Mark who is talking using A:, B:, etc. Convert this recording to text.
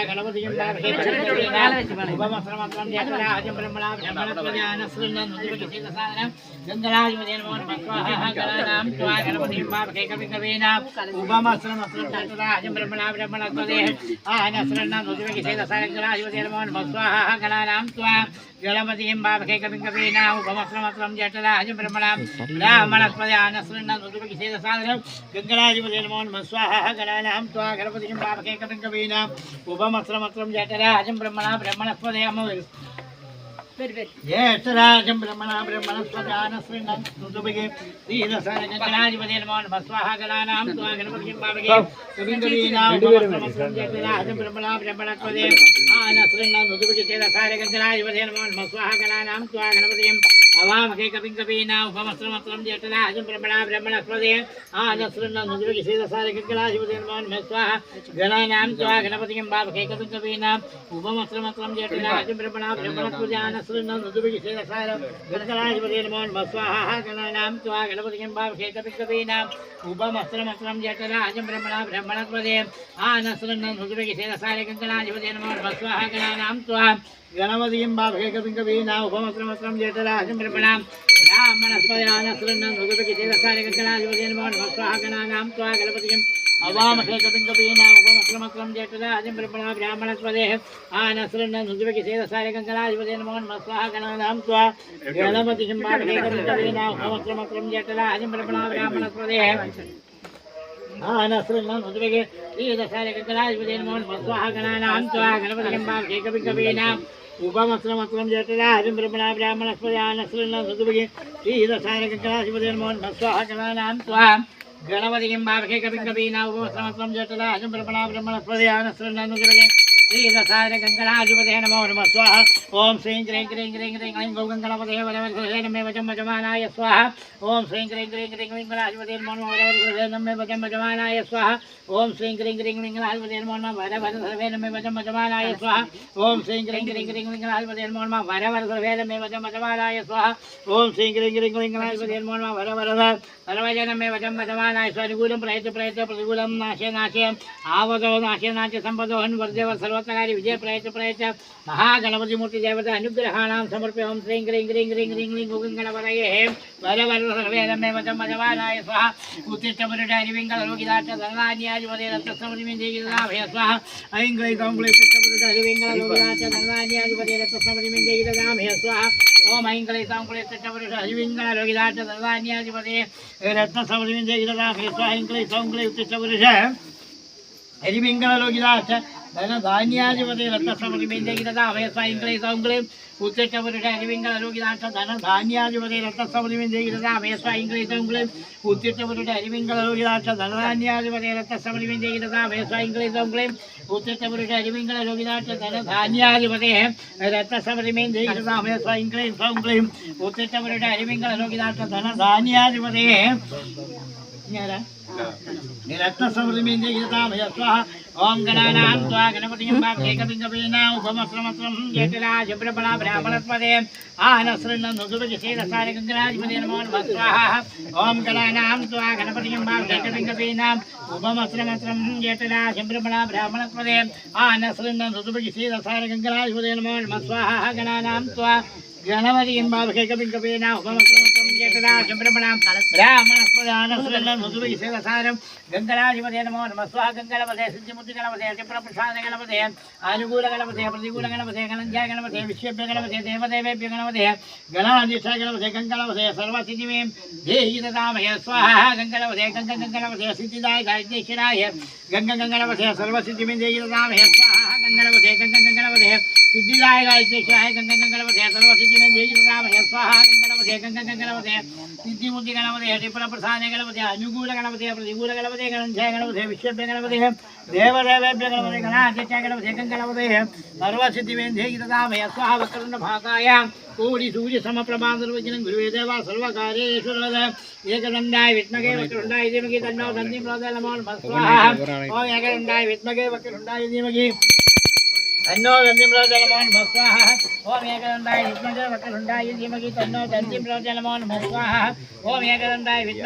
A: गणपतिं बाबके कविं कवीना उपमस्त्रमस्त्रं जटराजं ब्रह्मणां ब्राह्मणस्पदानस्रन्नं नुदुपकिसेदसादनं गङ्गराजपदे नमो नमः स्वाहा गणानां त्वा गणपतिं बाबके कविं कवीना उपमस्त्रमस्त्रं जटराजं ब्रह्मणां ब्रह्मणस्पदे अमोल ज्येष्ठराजं ब्रह्मणां ब्रह्मणस्पदानस्रन्नं नुदुपकिसेदसादनं गङ्गराजपदे नमो नमः स्वाहा गणानां त्वा गणपतिं बाबके कविं कवीना उपमस्त्रमस्त्रं जटराजं ब्रह्मणां ब्रह्मणस्पदे आनस्रन्नं नुदुपकिसेदसादनं गङ्गराजपदे नमो नमः स्वाहा गणानां त्वा गणपतिं अवामके कविं कवीना उपमस्त्रमस्त्रं जटराजं ब्रह्मणां ब्रह्मणस्पदे आनस्रन्नं नुदुपकिसेदसादनं गङ्गराजपदे नमो नमः स्वाहा गणानां त्वा गणपतिं बाबके कविं कवीना उपमस्त्रमस्त्रं जटराजं ब्रह्मणां ब्रह्मणस्पदे आनस्रन्नं नुदुपकिसेदसादनं गङ्गराजपदे नमो नमः स्वाहा गणानां त्वा गणपतिं बाबके कविं कवीना उपमस्त्रमस्त्रं जटराजं ब्रह्मणां ब्रह्मणस्पदे आनस्रन्नं नुदुपकिसेदसादनं गङ्गराजपदे नमो नमः स्वाहा गणानां त्वा गणपतिं बाबके कविं कवीना उपमस्त्रमस्त्रं जटराजं ब्रह्मणां ब्राह्मणस्पदे आनस्रन्नं नुदुपकिसेदसादनं गङ्गराजपदे नमो नमः स्वाहा गणानां त्वा गणपतिं अवामके कविं कवीना उपमस्त्रमस्त्रं जटराजं ब्रह्मणां ब्राह्मणस्पदे आनस्रन्नं नुदुपकिसेदसादनं गङ्गराजपदे नमो नमः स्वाहा गणानां त्वा गणपतिं बाबके कविं कवीना उपमस्त्रमस्त्रं जटराजं ब्रह्मणां ब्राह्मणस्पदे आनस्रन्नं नुदुपकिसेदसादनं गङ्गराजपदे नमो नमः स्वाहा गणानां त्वा गणपतिं बाबके कविं कवीना उपमस्त्रमस्त्रं जटराजं ब्रह्मणां ब्राह्मणस्पदे आनस्रन्नं नुदुपकिसेदसादनं गङ्गराजपदे नमो नमः स्वाहा गणानां त्वा गणपतिं बाबके कविं कवीना उपमस्त्रमस्त्रं जटराजं ब्रह्मणां ब्रह्मणस्पदे आनस्रन्नं नुदुपकिसेदसादनं गङ्गराजपदे नमो नमः स्वाहा ओम श्रीं क्रीं क्रीं क्रीं क्रीं क्लीं गौ गङ्गणपदे वरवरदे नमे वचं वचमानाय स्वाहा ओम श्रीं क्रीं क्रीं क्रीं क्लीं गणपतिपदे नमो नमः वरवरदे नमे वचं वचमानाय स्वाहा ओम श्रीं क्रीं क्रीं क्रीं गणपतिपदे नमो नमः वरवरदे नमे वचं वचमानाय स्वाहा ओम श्रीं क्रीं क्रीं क्रीं गणपतिपदे नमो नमः वरवरदे नमे वचं वचमानाय स्वाहा ओम श्रीं क्रीं क्रीं क्रीं गणपतिपदे नमो नमः वरवरदे सर्वजन नमे वचं वचमानाय स्वानुकूलं प्रयत प्रयत प्रतिकूलं नाशे नाशे आवदो नाशे नाशे संपदो हन्वर्देव सर्वत्रारि विजय प्रयत प्रयत महागणपति मूर्ति देवता अनुग्रहाणां समर्पय ओम श्रीं क्रीं क्रीं क्रीं क्रीं क्लीं गणपतये वरवरदे सर्वे नमे वचं वचमानाय स्वाहा उत्तिष्ठपुरुषारि विङ्गललोकिदाट्ट धनान्याधिपते रत्नसमृद्धिमेन्दे स्वाहा ऐं क्लीं क्लौं क्लीं उत्तिष्ठपुरुषारि विङ्गललोकिदाट्ट धनान्याधिपते रत्नसमृद्धिमेन्दे स्वाहा ओम ऐं क्लीं क्लौं क्लीं उत्तिष्ठपुरुषारि विङ्गललोकिदाट्ट धनान्याधिपते रत्नसमृद्धिमेन्दे स्वाहा ऐं क्लीं क्लौं क्लीं उत्तिष्ठपुरुषारि विङ्गललोकिदाट्ट धनधान्याधिपते रत्नसमृद्धिमेन्दे स्वाहा ऐं क्लीं क्लौं क्लीं उत्तिष्ठपुरुषारि विङ्गललोकिदाट्ट धनधान्याधिपते रत्नसमृद्धिमेन्दे स्वाहा ऐं क्लीं क्लौं क्लीं उत्तिष्ठपुरुषारि विङ्गललोकिदाट्ट धनधान्याधिपते रत्नसमृद्धिमेन्दे स्वाहा ऐं क्लीं क्लौं क्लीं उत्तिष्ठपुरुषारि विङ्गललोकिदाट्ट धनधान्याधिपते रत्नसमृद्धिमेन्दे स्वाहा ऐं क्लीं क्लौं क्लीं उत्तिष्ठपुरुषारि विङ्गललोकिदाट्ट धनधान्याधिपते रत्नसमृद्धिमेन्दे स्वाहा ओम गणानां त्वा गणपतिं बाबके कविं कवीना उपमस्त्रमस्त्रं जटराजं ब्रह्मणां ब्राह्मणस्पदे आनस्रन्नं नुदुपकिसेदसादनं गङ्गराजपदे नमो नमः स्वाहा ओम गणानां त्वा गणपतिं बाबके कविं कवीना उपमस्त्रमस्त्रं जटराजं ब्रह्मणां ब्राह्मणस्पदे आनस्रन्नं नुदुपकिसेदसादनं गङ्गराजपदे नमो नमः स्वाहा गणानां त्वा गणपतिं बाबके कविं कवीना उपमस्त्रमस्त्रं जटराजं ब्रह्मणां ब्राह्मणस्पदे आनस्रन्नं नुदुपकिसेदसादनं गङ्गराजपदे नमो नमः स्वाहा गङ्गणपदे सिद्धिमुक्ति गणपदे क्षिप्रप्रसाद गणपदे अनुकूल गणपदे प्रतिकूल गणपदे गणञ्जय गणपदे विश्वेभ्य गणपदे देवदेवेभ्य गणपदे गणाधीष्ठ गणपदे गङ्गणपदे सर्वसिद्धिमें देहि ददामय स्वाहा गङ्गणपदे गङ्गणपदे सिद्धिदाय गायज्ञेश्वराय गङ्गणपदे सर्वसिद्धिमें देहि ददामय स्वाहा गङ्गणपदे गङ्गणपदे सिद्धिदाय गायज्ञेश्वराय गङ्गणपदे सर्वसिद्धिमें देहि ददामय स्वाहा गङ्गणपदे गङ्गणपदे सिद्धिमुक्ति गणपदे क्षिप्रप्रसाद गणपदे अनुकूल गणपदे प्रतिकूल गणपदे गणञ्जय गणपदे विश्वेभ्य गणपदे देवदेवेभ्य गणपदे गणाध्यक्ष गणपदे गङ्गणपदे सर्वसिद्धिमें देहि ददामय स्वाहा वक्रतुण्डमहाकाय कोटिसूर्यसमप्रभासर्वजनं गुरुवे देवा सर्वकार्येषु सर्वदा एकदन्ताय विद्महे वक्रतुण्डाय धीमहि तन्नो दन्तिं प्रचोदयात् नमो नमः स्वाहा ओम एकदन्ताय विद्महे वक्रतुण्डाय धीमहि तन्नो दन्तिं प्रचोदयात् नमो नमः स्वाहा ओम एकदन्ताय विद्महे वक्रतुण्डाय धीमहि तन्नो दन्तिं प्रचोदयात् नमो नमः स्वाहा ओम एकदन्ताय